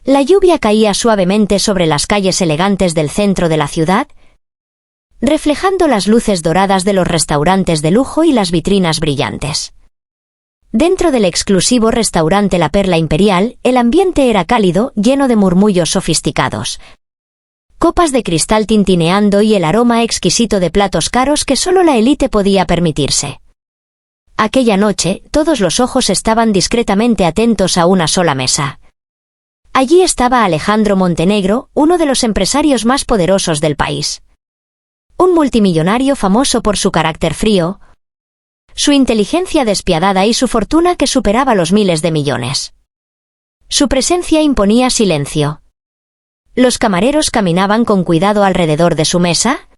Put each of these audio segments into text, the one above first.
La lluvia caía suavemente sobre las calles elegantes del centro de la ciudad, reflejando las luces doradas de los restaurantes de lujo y las vitrinas brillantes. Dentro del exclusivo restaurante La Perla Imperial, el ambiente era cálido, lleno de murmullos sofisticados, copas de cristal tintineando y el aroma exquisito de platos caros que solo la élite podía permitirse. Aquella noche, todos los ojos estaban discretamente atentos a una sola mesa. Allí estaba Alejandro Montenegro, uno de los empresarios más poderosos del país. Un multimillonario famoso por su carácter frío, su inteligencia despiadada y su fortuna que superaba los miles de millones. Su presencia imponía silencio. Los camareros caminaban con cuidado alrededor de su mesa,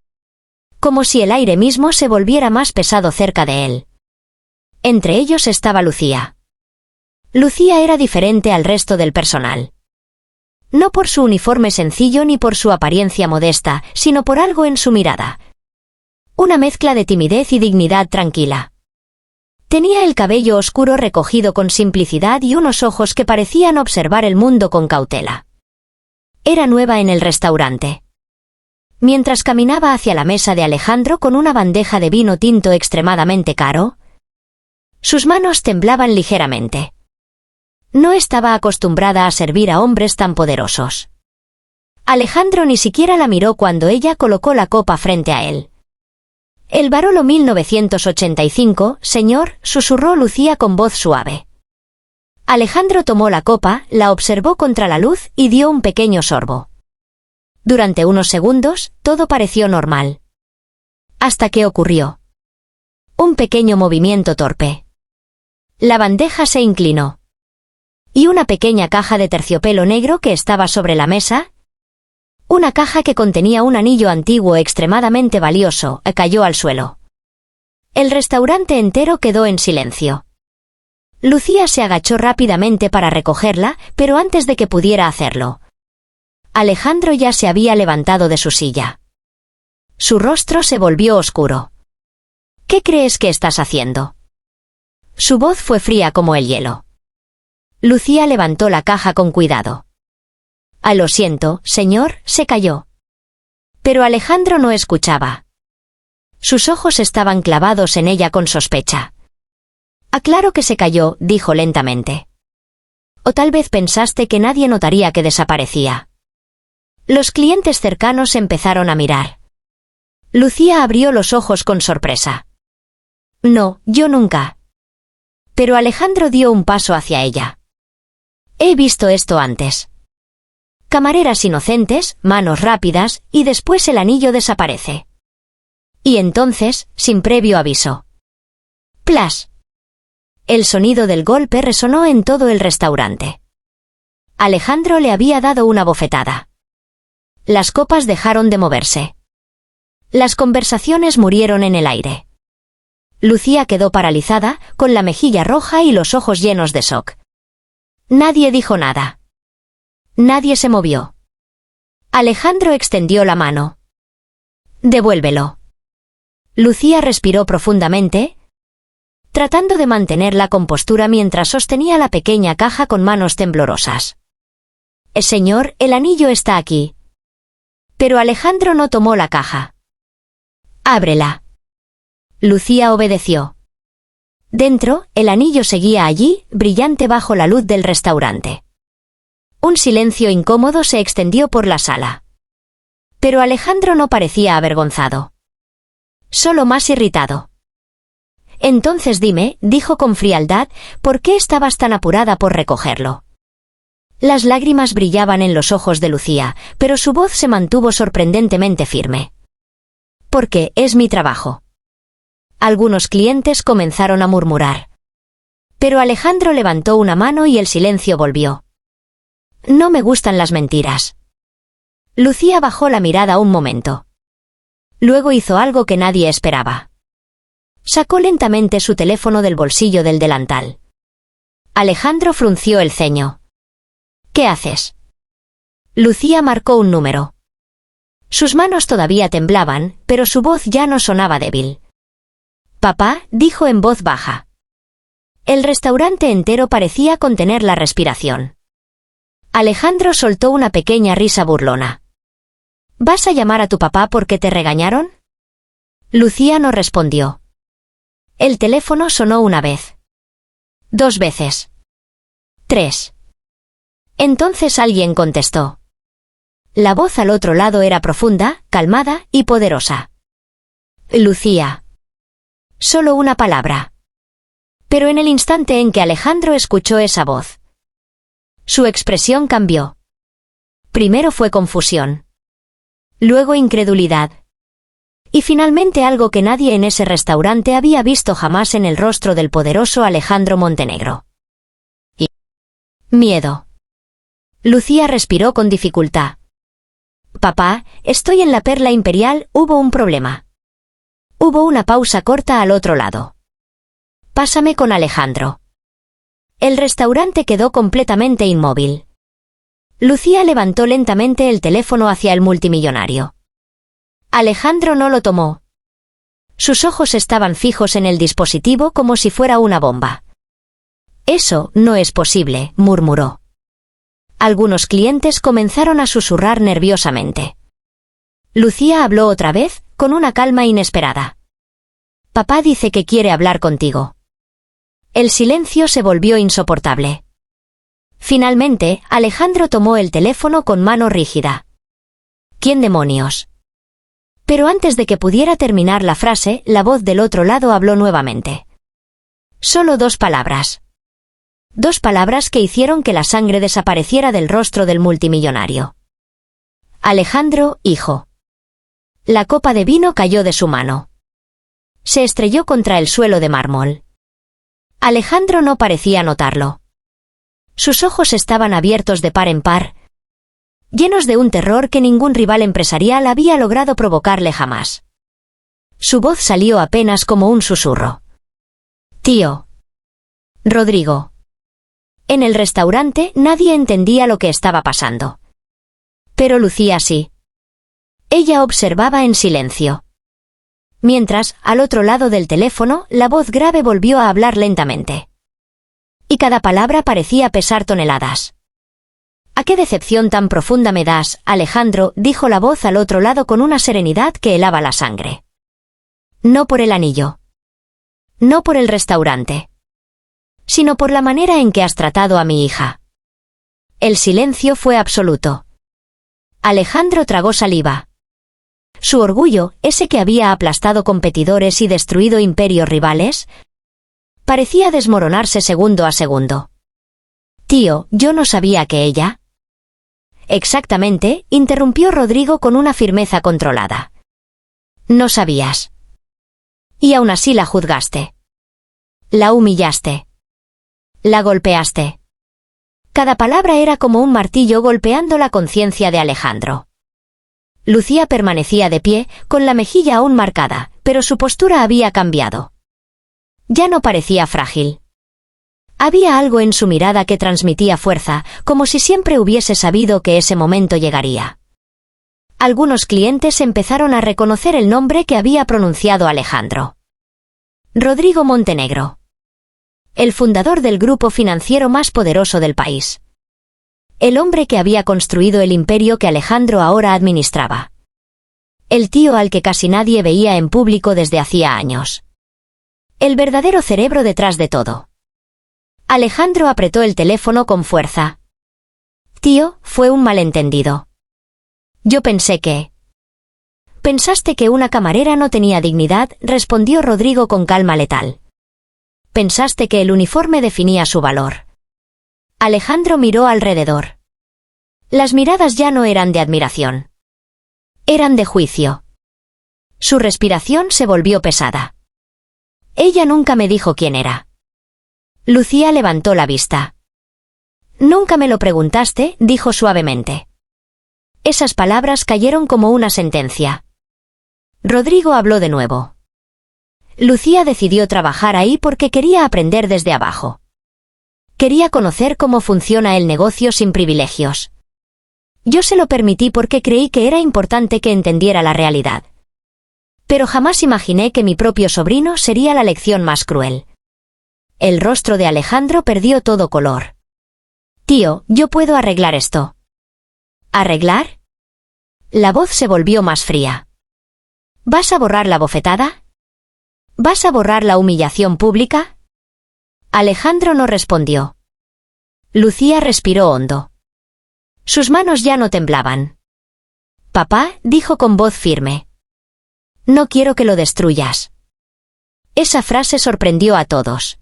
como si el aire mismo se volviera más pesado cerca de él. Entre ellos estaba Lucía. Lucía era diferente al resto del personal. No por su uniforme sencillo ni por su apariencia modesta, sino por algo en su mirada. Una mezcla de timidez y dignidad tranquila. Tenía el cabello oscuro recogido con simplicidad y unos ojos que parecían observar el mundo con cautela. Era nueva en el restaurante. Mientras caminaba hacia la mesa de Alejandro con una bandeja de vino tinto extremadamente caro, sus manos temblaban ligeramente. No estaba acostumbrada a servir a hombres tan poderosos. Alejandro ni siquiera la miró cuando ella colocó la copa frente a él. El Barolo 1985, señor, susurró Lucía con voz suave. Alejandro tomó la copa, la observó contra la luz y dio un pequeño sorbo. Durante unos segundos, todo pareció normal. Hasta que ocurrió un pequeño movimiento torpe. La bandeja se inclinó. Y una pequeña caja de terciopelo negro que estaba sobre la mesa, una caja que contenía un anillo antiguo extremadamente valioso, cayó al suelo. El restaurante entero quedó en silencio. Lucía se agachó rápidamente para recogerla, pero antes de que pudiera hacerlo, Alejandro ya se había levantado de su silla. Su rostro se volvió oscuro. ¿Qué crees que estás haciendo? Su voz fue fría como el hielo. Lucía levantó la caja con cuidado. Lo siento, señor, se calló. Pero Alejandro no escuchaba. Sus ojos estaban clavados en ella con sospecha. Claro que se cayó, dijo lentamente. O tal vez pensaste que nadie notaría que desaparecía. Los clientes cercanos empezaron a mirar. Lucía abrió los ojos con sorpresa. No, yo nunca. Pero Alejandro dio un paso hacia ella. He visto esto antes. Camareras inocentes, manos rápidas, y después el anillo desaparece. Y entonces, sin previo aviso. ¡Plas! El sonido del golpe resonó en todo el restaurante. Alejandro le había dado una bofetada. Las copas dejaron de moverse. Las conversaciones murieron en el aire. Lucía quedó paralizada, con la mejilla roja y los ojos llenos de shock. Nadie dijo nada. Nadie se movió. Alejandro extendió la mano. Devuélvelo. Lucía respiró profundamente, tratando de mantener la compostura mientras sostenía la pequeña caja con manos temblorosas. Señor, el anillo está aquí. Pero Alejandro no tomó la caja. Ábrela. Lucía obedeció. Dentro, el anillo seguía allí, brillante bajo la luz del restaurante. Un silencio incómodo se extendió por la sala. Pero Alejandro no parecía avergonzado. Solo más irritado. Entonces dime, dijo con frialdad, ¿por qué estabas tan apurada por recogerlo? Las lágrimas brillaban en los ojos de Lucía, pero su voz se mantuvo sorprendentemente firme. Porque es mi trabajo. Algunos clientes comenzaron a murmurar. Pero Alejandro levantó una mano y el silencio volvió. No me gustan las mentiras. Lucía bajó la mirada un momento. Luego hizo algo que nadie esperaba. Sacó lentamente su teléfono del bolsillo del delantal. Alejandro frunció el ceño. ¿Qué haces? Lucía marcó un número. Sus manos todavía temblaban, pero su voz ya no sonaba débil. Papá, dijo en voz baja. El restaurante entero parecía contener la respiración. Alejandro soltó una pequeña risa burlona. ¿Vas a llamar a tu papá porque te regañaron? Lucía no respondió. El teléfono sonó una vez. 2 veces. 3. Entonces alguien contestó. La voz al otro lado era profunda, calmada y poderosa. Lucía. Solo una palabra. Pero en el instante en que Alejandro escuchó esa voz, su expresión cambió. Primero fue confusión. Luego incredulidad. Y finalmente algo que nadie en ese restaurante había visto jamás en el rostro del poderoso Alejandro Montenegro. Y miedo. Lucía respiró con dificultad. Papá, estoy en la Perla Imperial, hubo un problema. Hubo una pausa corta al otro lado. Pásame con Alejandro. El restaurante quedó completamente inmóvil. Lucía levantó lentamente el teléfono hacia el multimillonario. Alejandro no lo tomó. Sus ojos estaban fijos en el dispositivo como si fuera una bomba. Eso no es posible, murmuró. Algunos clientes comenzaron a susurrar nerviosamente. Lucía habló otra vez, con una calma inesperada. Papá dice que quiere hablar contigo. El silencio se volvió insoportable. Finalmente, Alejandro tomó el teléfono con mano rígida. ¿Quién demonios? Pero antes de que pudiera terminar la frase, la voz del otro lado habló nuevamente. Solo 2 palabras. 2 palabras que hicieron que la sangre desapareciera del rostro del multimillonario. Alejandro, hijo. La copa de vino cayó de su mano. Se estrelló contra el suelo de mármol. Alejandro no parecía notarlo. Sus ojos estaban abiertos de par en par, llenos de un terror que ningún rival empresarial había logrado provocarle jamás. Su voz salió apenas como un susurro. Tío. Rodrigo. En el restaurante nadie entendía lo que estaba pasando. Pero Lucía sí. Ella observaba en silencio. Mientras, al otro lado del teléfono, la voz grave volvió a hablar lentamente. Y cada palabra parecía pesar toneladas. «¿A qué decepción tan profunda me das, Alejandro?», dijo la voz al otro lado con una serenidad que helaba la sangre. No por el anillo. No por el restaurante. Sino por la manera en que has tratado a mi hija. El silencio fue absoluto. Alejandro tragó saliva. Su orgullo, ese que había aplastado competidores y destruido imperios rivales, parecía desmoronarse segundo a segundo. Tío, yo no sabía que ella... Exactamente, interrumpió Rodrigo con una firmeza controlada. No sabías. Y aún así la juzgaste. La humillaste. La golpeaste. Cada palabra era como un martillo golpeando la conciencia de Alejandro. Lucía permanecía de pie, con la mejilla aún marcada, pero su postura había cambiado. Ya no parecía frágil. Había algo en su mirada que transmitía fuerza, como si siempre hubiese sabido que ese momento llegaría. Algunos clientes empezaron a reconocer el nombre que había pronunciado Alejandro. Rodrigo Montenegro. El fundador del grupo financiero más poderoso del país. El hombre que había construido el imperio que Alejandro ahora administraba. El tío al que casi nadie veía en público desde hacía años. El verdadero cerebro detrás de todo. Alejandro apretó el teléfono con fuerza. Tío, fue un malentendido. Yo pensé que... Pensaste que una camarera no tenía dignidad, respondió Rodrigo con calma letal. Pensaste que el uniforme definía su valor. Alejandro miró alrededor. Las miradas ya no eran de admiración. Eran de juicio. Su respiración se volvió pesada. Ella nunca me dijo quién era. Lucía levantó la vista. Nunca me lo preguntaste, dijo suavemente. Esas palabras cayeron como una sentencia. Rodrigo habló de nuevo. Lucía decidió trabajar ahí porque quería aprender desde abajo. Quería conocer cómo funciona el negocio sin privilegios. Yo se lo permití porque creí que era importante que entendiera la realidad. Pero jamás imaginé que mi propio sobrino sería la lección más cruel. El rostro de Alejandro perdió todo color. Tío, yo puedo arreglar esto. ¿Arreglar? La voz se volvió más fría. ¿Vas a borrar la bofetada? ¿Vas a borrar la humillación pública? Alejandro no respondió. Lucía respiró hondo. Sus manos ya no temblaban. Papá, dijo con voz firme. No quiero que lo destruyas. Esa frase sorprendió a todos.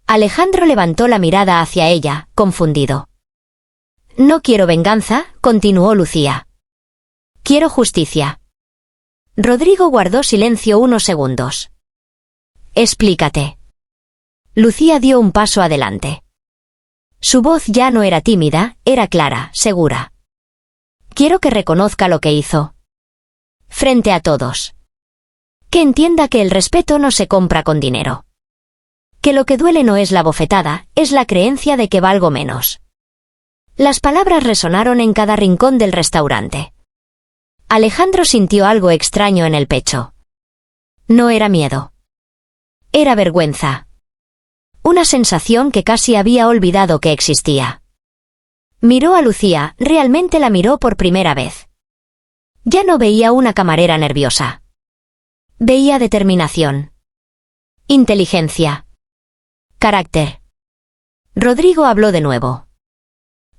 Alejandro levantó la mirada hacia ella, confundido. No quiero venganza, continuó Lucía. Quiero justicia. Rodrigo guardó silencio unos segundos. Explícate. Lucía dio un paso adelante. Su voz ya no era tímida, era clara, segura. Quiero que reconozca lo que hizo. Frente a todos. Que entienda que el respeto no se compra con dinero. Que lo que duele no es la bofetada, es la creencia de que valgo menos. Las palabras resonaron en cada rincón del restaurante. Alejandro sintió algo extraño en el pecho. No era miedo. Era vergüenza. Una sensación que casi había olvidado que existía. Miró a Lucía, realmente la miró por primera vez. Ya no veía una camarera nerviosa. Veía determinación. Inteligencia. Carácter. Rodrigo habló de nuevo.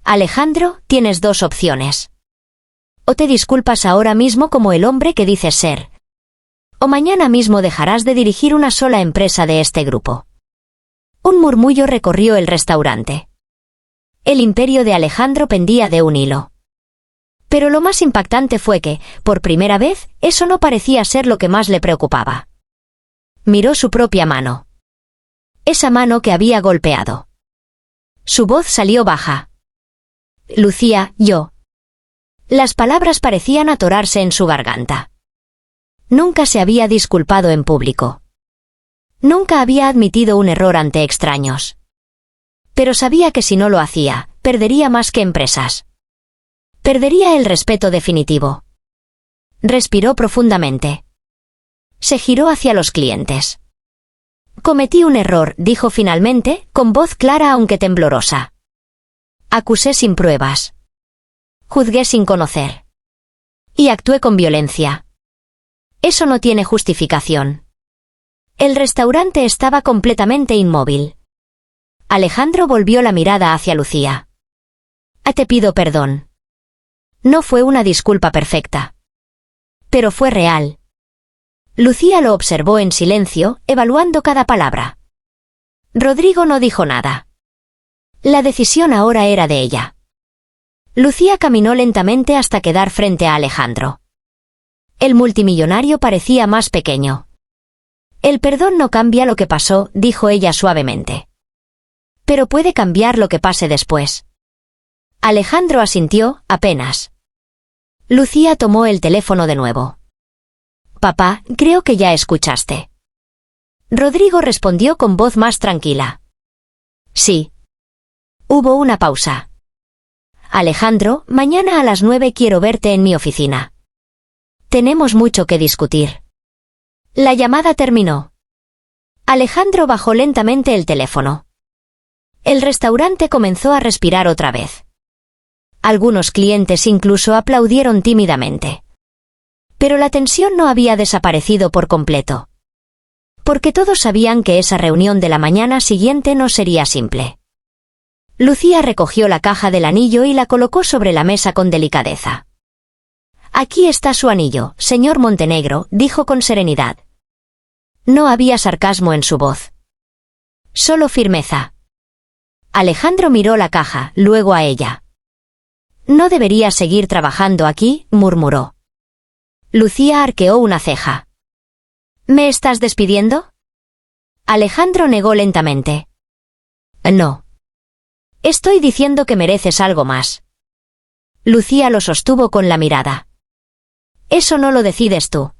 Alejandro, tienes dos opciones. O te disculpas ahora mismo como el hombre que dices ser. O mañana mismo dejarás de dirigir una sola empresa de este grupo. Un murmullo recorrió el restaurante. El imperio de Alejandro pendía de un hilo. Pero lo más impactante fue que, por primera vez, eso no parecía ser lo que más le preocupaba. Miró su propia mano. Esa mano que había golpeado. Su voz salió baja. Lucía, yo. Las palabras parecían atorarse en su garganta. Nunca se había disculpado en público. Nunca había admitido un error ante extraños. Pero sabía que si no lo hacía, perdería más que empresas. Perdería el respeto definitivo. Respiró profundamente. Se giró hacia los clientes. Cometí un error, dijo finalmente, con voz clara aunque temblorosa. Acusé sin pruebas. Juzgué sin conocer. Y actué con violencia. Eso no tiene justificación. El restaurante estaba completamente inmóvil. Alejandro volvió la mirada hacia Lucía. Te pido perdón. No fue una disculpa perfecta. Pero fue real. Lucía lo observó en silencio, evaluando cada palabra. Rodrigo no dijo nada. La decisión ahora era de ella. Lucía caminó lentamente hasta quedar frente a Alejandro. El multimillonario parecía más pequeño. El perdón no cambia lo que pasó, dijo ella suavemente. Pero puede cambiar lo que pase después. Alejandro asintió, apenas. Lucía tomó el teléfono de nuevo. Papá, creo que ya escuchaste. Rodrigo respondió con voz más tranquila. Sí. Hubo una pausa. Alejandro, mañana a las 9 quiero verte en mi oficina. Tenemos mucho que discutir. La llamada terminó. Alejandro bajó lentamente el teléfono. El restaurante comenzó a respirar otra vez. Algunos clientes incluso aplaudieron tímidamente. Pero la tensión no había desaparecido por completo. Porque todos sabían que esa reunión de la mañana siguiente no sería simple. Lucía recogió la caja del anillo y la colocó sobre la mesa con delicadeza. Aquí está su anillo, señor Montenegro, dijo con serenidad. No había sarcasmo en su voz. Solo firmeza. Alejandro miró la caja, luego a ella. No debería seguir trabajando aquí, murmuró. Lucía arqueó una ceja. ¿Me estás despidiendo? Alejandro negó lentamente. No. Estoy diciendo que mereces algo más. Lucía lo sostuvo con la mirada. Eso no lo decides tú.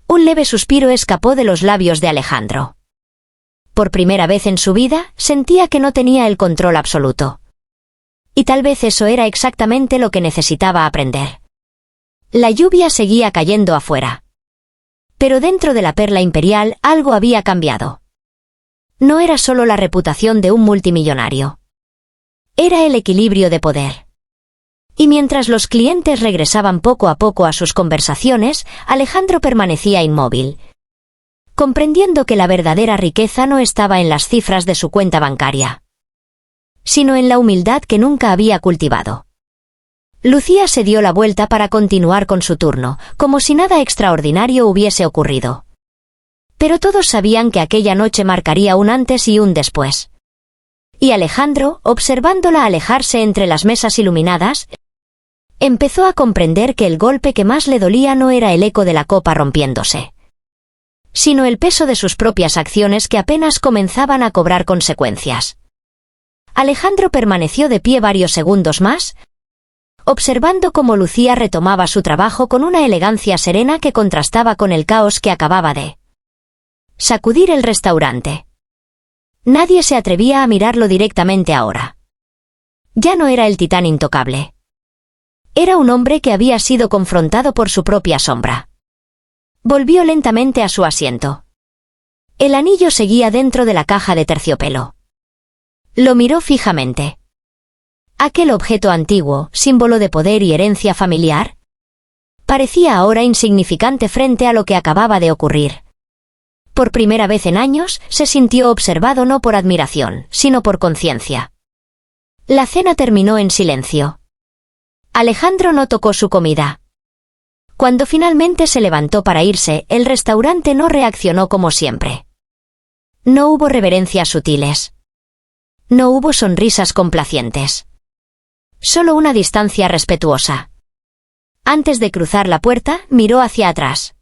Un leve suspiro escapó de los labios de Alejandro. Por primera vez en su vida, sentía que no tenía el control absoluto. Y tal vez eso era exactamente lo que necesitaba aprender. La lluvia seguía cayendo afuera. Pero dentro de la perla imperial algo había cambiado. No era solo la reputación de un multimillonario. Era el equilibrio de poder. Y mientras los clientes regresaban poco a poco a sus conversaciones, Alejandro permanecía inmóvil, comprendiendo que la verdadera riqueza no estaba en las cifras de su cuenta bancaria, sino en la humildad que nunca había cultivado. Lucía se dio la vuelta para continuar con su turno, como si nada extraordinario hubiese ocurrido. Pero todos sabían que aquella noche marcaría un antes y un después. Y Alejandro, observándola alejarse entre las mesas iluminadas, empezó a comprender que el golpe que más le dolía no era el eco de la copa rompiéndose, sino el peso de sus propias acciones que apenas comenzaban a cobrar consecuencias. Alejandro permaneció de pie varios segundos más, observando cómo Lucía retomaba su trabajo con una elegancia serena que contrastaba con el caos que acababa de sacudir el restaurante. Nadie se atrevía a mirarlo directamente ahora. Ya no era el titán intocable. Era un hombre que había sido confrontado por su propia sombra. Volvió lentamente a su asiento. El anillo seguía dentro de la caja de terciopelo. Lo miró fijamente. Aquel objeto antiguo, símbolo de poder y herencia familiar, parecía ahora insignificante frente a lo que acababa de ocurrir. Por primera vez en años, se sintió observado no por admiración, sino por conciencia. La cena terminó en silencio. Alejandro no tocó su comida. Cuando finalmente se levantó para irse, el restaurante no reaccionó como siempre. No hubo reverencias sutiles. No hubo sonrisas complacientes. Solo una distancia respetuosa. Antes de cruzar la puerta, miró hacia atrás.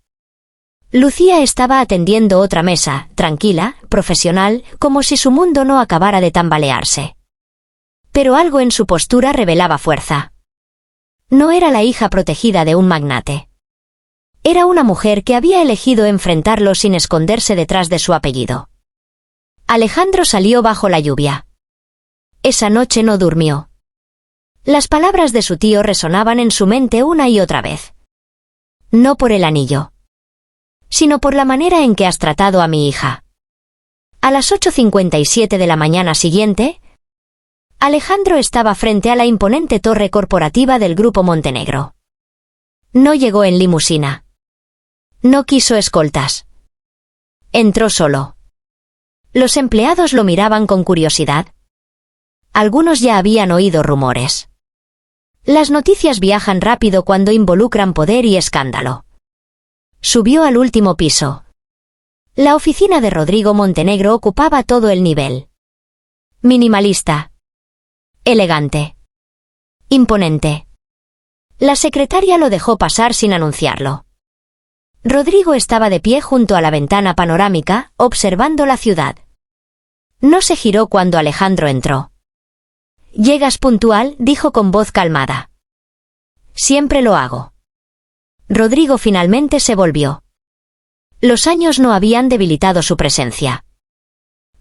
Lucía estaba atendiendo otra mesa, tranquila, profesional, como si su mundo no acabara de tambalearse. Pero algo en su postura revelaba fuerza. No era la hija protegida de un magnate. Era una mujer que había elegido enfrentarlo sin esconderse detrás de su apellido. Alejandro salió bajo la lluvia. Esa noche no durmió. Las palabras de su tío resonaban en su mente una y otra vez. No por el anillo, sino por la manera en que has tratado a mi hija. A las 8:57 de la mañana siguiente, Alejandro estaba frente a la imponente torre corporativa del Grupo Montenegro. No llegó en limusina. No quiso escoltas. Entró solo. Los empleados lo miraban con curiosidad. Algunos ya habían oído rumores. Las noticias viajan rápido cuando involucran poder y escándalo. Subió al último piso. La oficina de Rodrigo Montenegro ocupaba todo el nivel. Minimalista. Elegante. Imponente. La secretaria lo dejó pasar sin anunciarlo. Rodrigo estaba de pie junto a la ventana panorámica, observando la ciudad. No se giró cuando Alejandro entró. «Llegas puntual», dijo con voz calmada. «Siempre lo hago». Rodrigo finalmente se volvió. Los años no habían debilitado su presencia.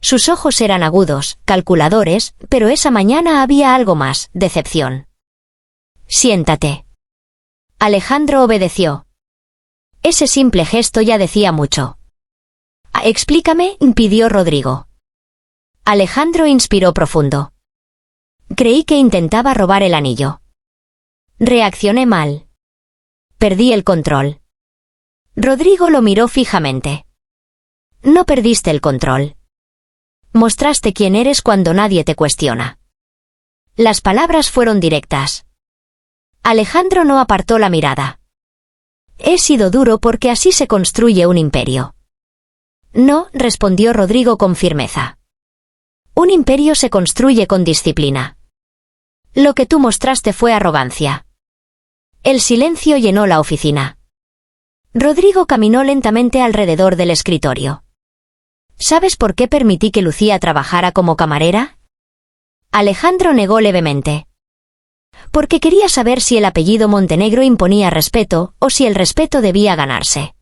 Sus ojos eran agudos, calculadores, pero esa mañana había algo más, decepción. «Siéntate». Alejandro obedeció. Ese simple gesto ya decía mucho. «Explícame», pidió Rodrigo. Alejandro inspiró profundo. Creí que intentaba robar el anillo. Reaccioné mal. Perdí el control. Rodrigo lo miró fijamente. No perdiste el control. Mostraste quién eres cuando nadie te cuestiona. Las palabras fueron directas. Alejandro no apartó la mirada. He sido duro porque así se construye un imperio. No, respondió Rodrigo con firmeza. Un imperio se construye con disciplina. Lo que tú mostraste fue arrogancia. El silencio llenó la oficina. Rodrigo caminó lentamente alrededor del escritorio. ¿Sabes por qué permití que Lucía trabajara como camarera? Alejandro negó levemente. Porque quería saber si el apellido Montenegro imponía respeto o si el respeto debía ganarse.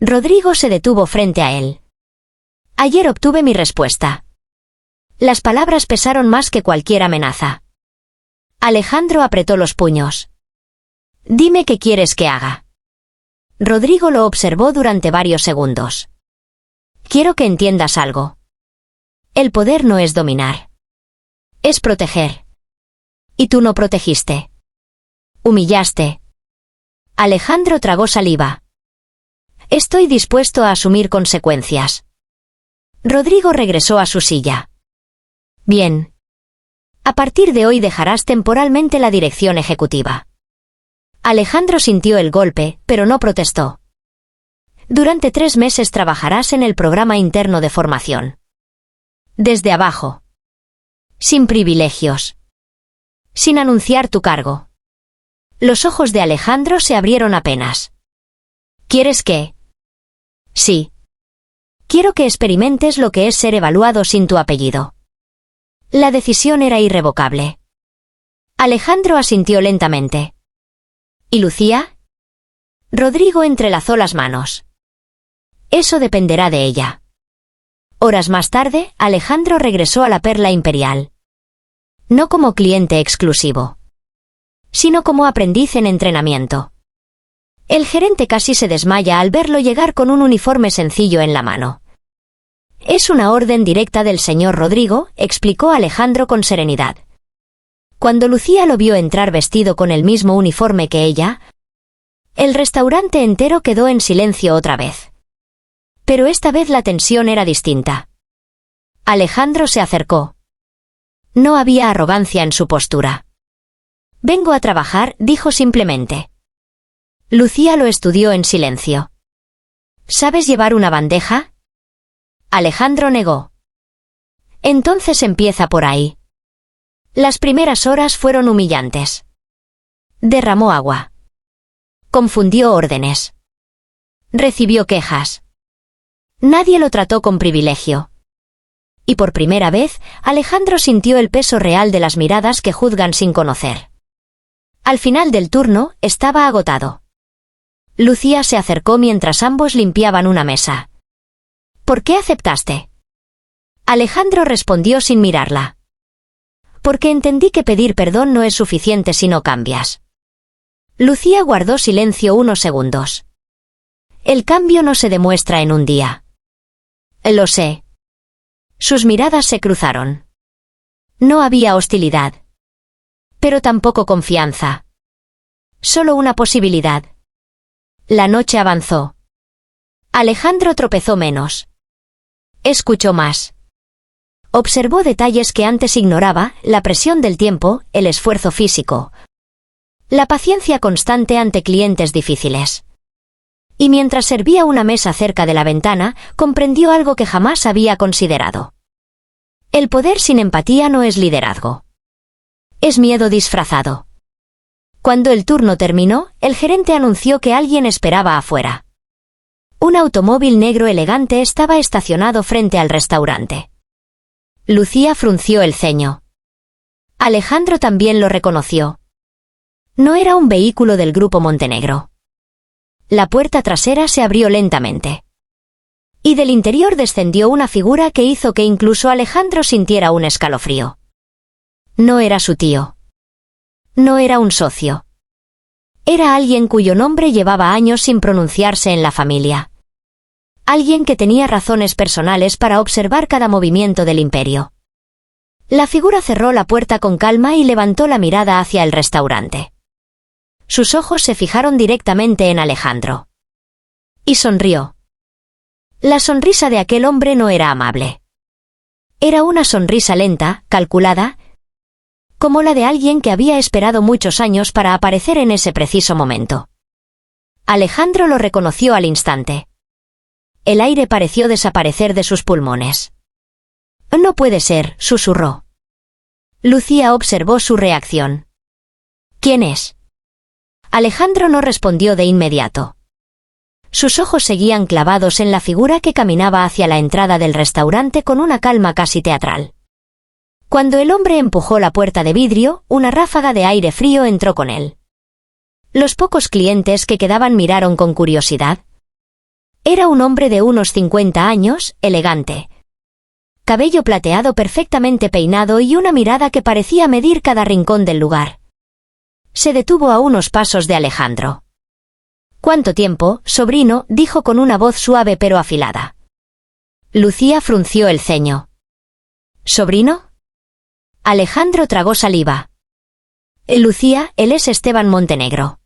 Rodrigo se detuvo frente a él. Ayer obtuve mi respuesta. Las palabras pesaron más que cualquier amenaza. Alejandro apretó los puños. Dime qué quieres que haga. Rodrigo lo observó durante varios segundos. Quiero que entiendas algo. El poder no es dominar. Es proteger. Y tú no protegiste. Humillaste. Alejandro tragó saliva. Estoy dispuesto a asumir consecuencias. Rodrigo regresó a su silla. Bien. A partir de hoy dejarás temporalmente la dirección ejecutiva. Alejandro sintió el golpe, pero no protestó. Durante 3 meses trabajarás en el programa interno de formación. Desde abajo. Sin privilegios. Sin anunciar tu cargo. Los ojos de Alejandro se abrieron apenas. ¿Quieres qué? Sí. Quiero que experimentes lo que es ser evaluado sin tu apellido. La decisión era irrevocable. Alejandro asintió lentamente. ¿Y Lucía? Rodrigo entrelazó las manos. Eso dependerá de ella. Horas más tarde, Alejandro regresó a la Perla Imperial. No como cliente exclusivo, sino como aprendiz en entrenamiento. El gerente casi se desmaya al verlo llegar con un uniforme sencillo en la mano. Es una orden directa del señor Rodrigo, explicó Alejandro con serenidad. Cuando Lucía lo vio entrar vestido con el mismo uniforme que ella, el restaurante entero quedó en silencio otra vez. Pero esta vez la tensión era distinta. Alejandro se acercó. No había arrogancia en su postura. Vengo a trabajar, dijo simplemente. Lucía lo estudió en silencio. ¿Sabes llevar una bandeja? Alejandro negó. Entonces empieza por ahí. Las primeras horas fueron humillantes. Derramó agua. Confundió órdenes. Recibió quejas. Nadie lo trató con privilegio. Y por primera vez, Alejandro sintió el peso real de las miradas que juzgan sin conocer. Al final del turno, estaba agotado. Lucía se acercó mientras ambos limpiaban una mesa. ¿Por qué aceptaste? Alejandro respondió sin mirarla. Porque entendí que pedir perdón no es suficiente si no cambias. Lucía guardó silencio unos segundos. El cambio no se demuestra en un día. Lo sé. Sus miradas se cruzaron. No había hostilidad. Pero tampoco confianza. Solo una posibilidad. La noche avanzó. Alejandro tropezó menos. Escuchó más. Observó detalles que antes ignoraba, la presión del tiempo, el esfuerzo físico. La paciencia constante ante clientes difíciles. Y mientras servía una mesa cerca de la ventana, comprendió algo que jamás había considerado. El poder sin empatía no es liderazgo. Es miedo disfrazado. Cuando el turno terminó, el gerente anunció que alguien esperaba afuera. Un automóvil negro elegante estaba estacionado frente al restaurante. Lucía frunció el ceño. Alejandro también lo reconoció. No era un vehículo del Grupo Montenegro. La puerta trasera se abrió lentamente. Y del interior descendió una figura que hizo que incluso Alejandro sintiera un escalofrío. No era su tío. No era un socio. Era alguien cuyo nombre llevaba años sin pronunciarse en la familia. Alguien que tenía razones personales para observar cada movimiento del imperio. La figura cerró la puerta con calma y levantó la mirada hacia el restaurante. Sus ojos se fijaron directamente en Alejandro. Y sonrió. La sonrisa de aquel hombre no era amable. Era una sonrisa lenta, calculada, como la de alguien que había esperado muchos años para aparecer en ese preciso momento. Alejandro lo reconoció al instante. El aire pareció desaparecer de sus pulmones. No puede ser, susurró. Lucía observó su reacción. ¿Quién es? Alejandro no respondió de inmediato. Sus ojos seguían clavados en la figura que caminaba hacia la entrada del restaurante con una calma casi teatral. Cuando el hombre empujó la puerta de vidrio, una ráfaga de aire frío entró con él. Los pocos clientes que quedaban miraron con curiosidad. Era un hombre de unos 50 años, elegante. Cabello plateado perfectamente peinado y una mirada que parecía medir cada rincón del lugar. Se detuvo a unos pasos de Alejandro. «¿Cuánto tiempo, sobrino?», dijo con una voz suave pero afilada. Lucía frunció el ceño. «¿Sobrino?». Alejandro tragó saliva. Lucía, él es Esteban Montenegro.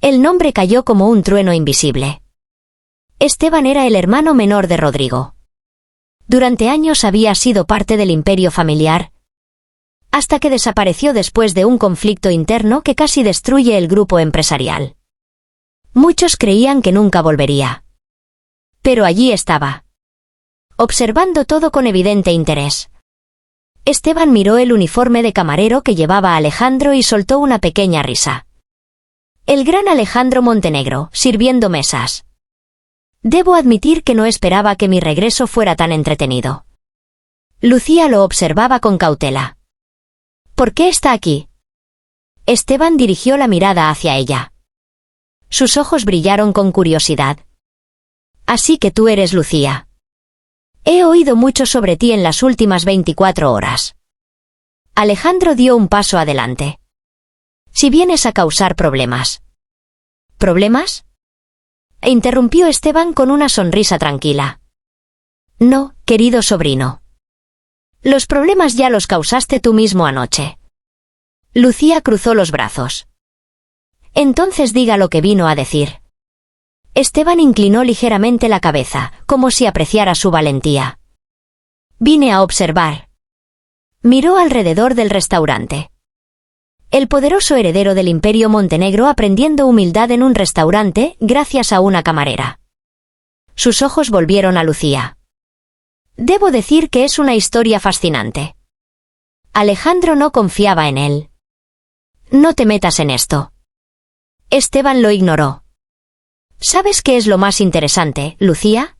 El nombre cayó como un trueno invisible. Esteban era el hermano menor de Rodrigo. Durante años había sido parte del imperio familiar, hasta que desapareció después de un conflicto interno que casi destruye el grupo empresarial. Muchos creían que nunca volvería. Pero allí estaba, observando todo con evidente interés. Esteban miró el uniforme de camarero que llevaba Alejandro y soltó una pequeña risa. El gran Alejandro Montenegro, sirviendo mesas. Debo admitir que no esperaba que mi regreso fuera tan entretenido. Lucía lo observaba con cautela. ¿Por qué está aquí? Esteban dirigió la mirada hacia ella. Sus ojos brillaron con curiosidad. Así que tú eres Lucía. He oído mucho sobre ti en las últimas 24 horas. Alejandro dio un paso adelante. Si vienes a causar problemas. ¿Problemas? Interrumpió Esteban con una sonrisa tranquila. No, querido sobrino. Los problemas ya los causaste tú mismo anoche. Lucía cruzó los brazos. Entonces diga lo que vino a decir. Esteban inclinó ligeramente la cabeza, como si apreciara su valentía. Vine a observar. Miró alrededor del restaurante. El poderoso heredero del Imperio Montenegro aprendiendo humildad en un restaurante gracias a una camarera. Sus ojos volvieron a Lucía. Debo decir que es una historia fascinante. Alejandro no confiaba en él. No te metas en esto. Esteban lo ignoró. ¿Sabes qué es lo más interesante, Lucía?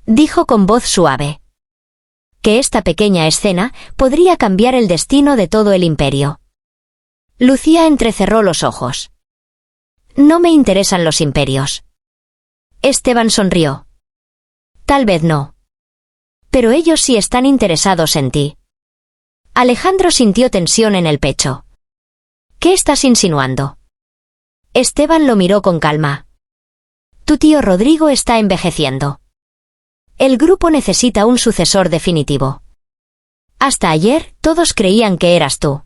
Dijo con voz suave. Que esta pequeña escena podría cambiar el destino de todo el imperio. Lucía entrecerró los ojos. No me interesan los imperios. Esteban sonrió. Tal vez no. Pero ellos sí están interesados en ti. Alejandro sintió tensión en el pecho. ¿Qué estás insinuando? Esteban lo miró con calma. Tu tío Rodrigo está envejeciendo. El grupo necesita un sucesor definitivo. Hasta ayer, todos creían que eras tú.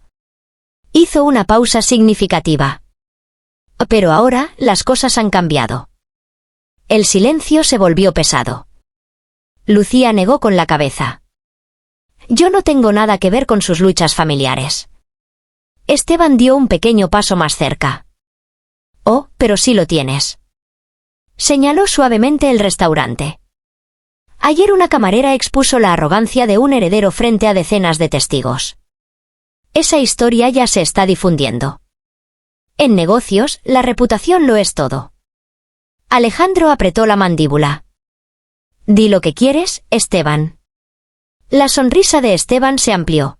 Hizo una pausa significativa. Pero ahora, las cosas han cambiado. El silencio se volvió pesado. Lucía negó con la cabeza. Yo no tengo nada que ver con sus luchas familiares. Esteban dio un pequeño paso más cerca. Oh, pero sí lo tienes. Señaló suavemente el restaurante. Ayer una camarera expuso la arrogancia de un heredero frente a decenas de testigos. Esa historia ya se está difundiendo. En negocios, la reputación lo es todo. Alejandro apretó la mandíbula. Di lo que quieres, Esteban. La sonrisa de Esteban se amplió.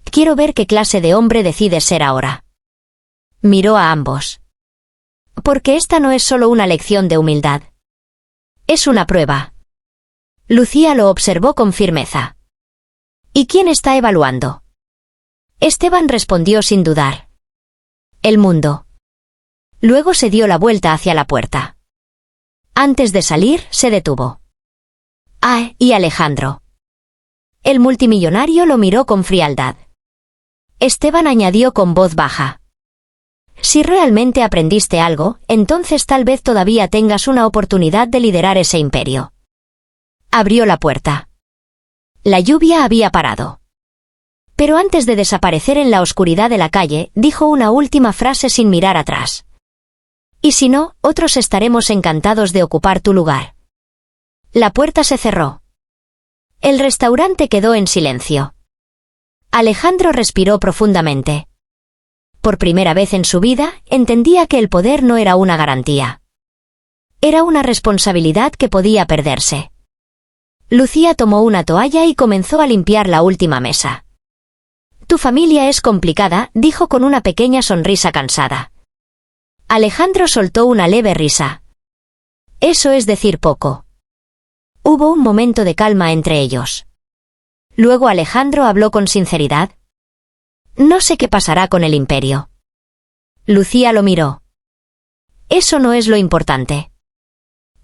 Quiero ver qué clase de hombre decides ser ahora. Miró a ambos. Porque esta no es solo una lección de humildad. Es una prueba. Lucía lo observó con firmeza. ¿Y quién está evaluando? Esteban respondió sin dudar. El mundo. Luego se dio la vuelta hacia la puerta. Antes de salir, se detuvo. Ah, y Alejandro. El multimillonario lo miró con frialdad. Esteban añadió con voz baja. Si realmente aprendiste algo, entonces tal vez todavía tengas una oportunidad de liderar ese imperio. Abrió la puerta. La lluvia había parado. Pero antes de desaparecer en la oscuridad de la calle, dijo una última frase sin mirar atrás. Y si no, otros estaremos encantados de ocupar tu lugar. La puerta se cerró. El restaurante quedó en silencio. Alejandro respiró profundamente. Por primera vez en su vida, entendía que el poder no era una garantía. Era una responsabilidad que podía perderse. Lucía tomó una toalla y comenzó a limpiar la última mesa. Tu familia es complicada, dijo con una pequeña sonrisa cansada. Alejandro soltó una leve risa. Eso es decir poco. Hubo un momento de calma entre ellos. Luego Alejandro habló con sinceridad. No sé qué pasará con el imperio. Lucía lo miró. Eso no es lo importante.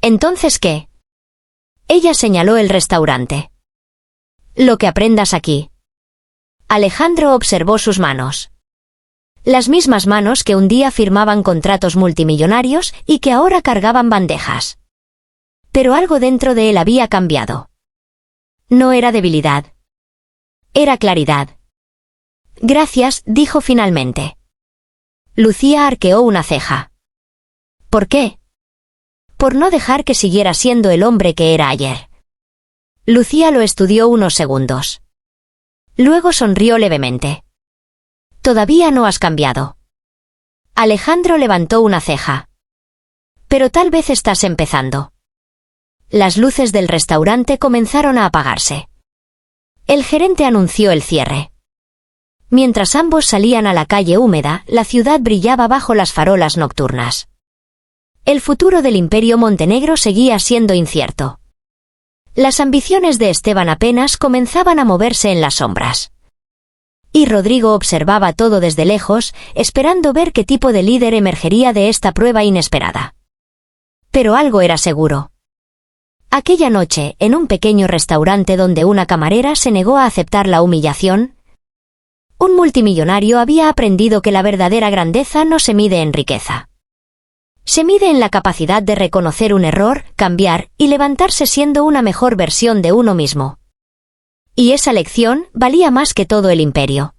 ¿Entonces qué? Ella señaló el restaurante. Lo que aprendas aquí. Alejandro observó sus manos. Las mismas manos que un día firmaban contratos multimillonarios y que ahora cargaban bandejas. Pero algo dentro de él había cambiado. No era debilidad. Era claridad. Gracias, dijo finalmente. Lucía arqueó una ceja. ¿Por qué? Por no dejar que siguiera siendo el hombre que era ayer. Lucía lo estudió unos segundos. Luego sonrió levemente. Todavía no has cambiado. Alejandro levantó una ceja. Pero tal vez estás empezando. Las luces del restaurante comenzaron a apagarse. El gerente anunció el cierre. Mientras ambos salían a la calle húmeda, la ciudad brillaba bajo las farolas nocturnas. El futuro del Imperio Montenegro seguía siendo incierto. Las ambiciones de Esteban apenas comenzaban a moverse en las sombras. Y Rodrigo observaba todo desde lejos, esperando ver qué tipo de líder emergería de esta prueba inesperada. Pero algo era seguro. Aquella noche, en un pequeño restaurante donde una camarera se negó a aceptar la humillación, un multimillonario había aprendido que la verdadera grandeza no se mide en riqueza. Se mide en la capacidad de reconocer un error, cambiar y levantarse siendo una mejor versión de uno mismo. Y esa lección valía más que todo el imperio.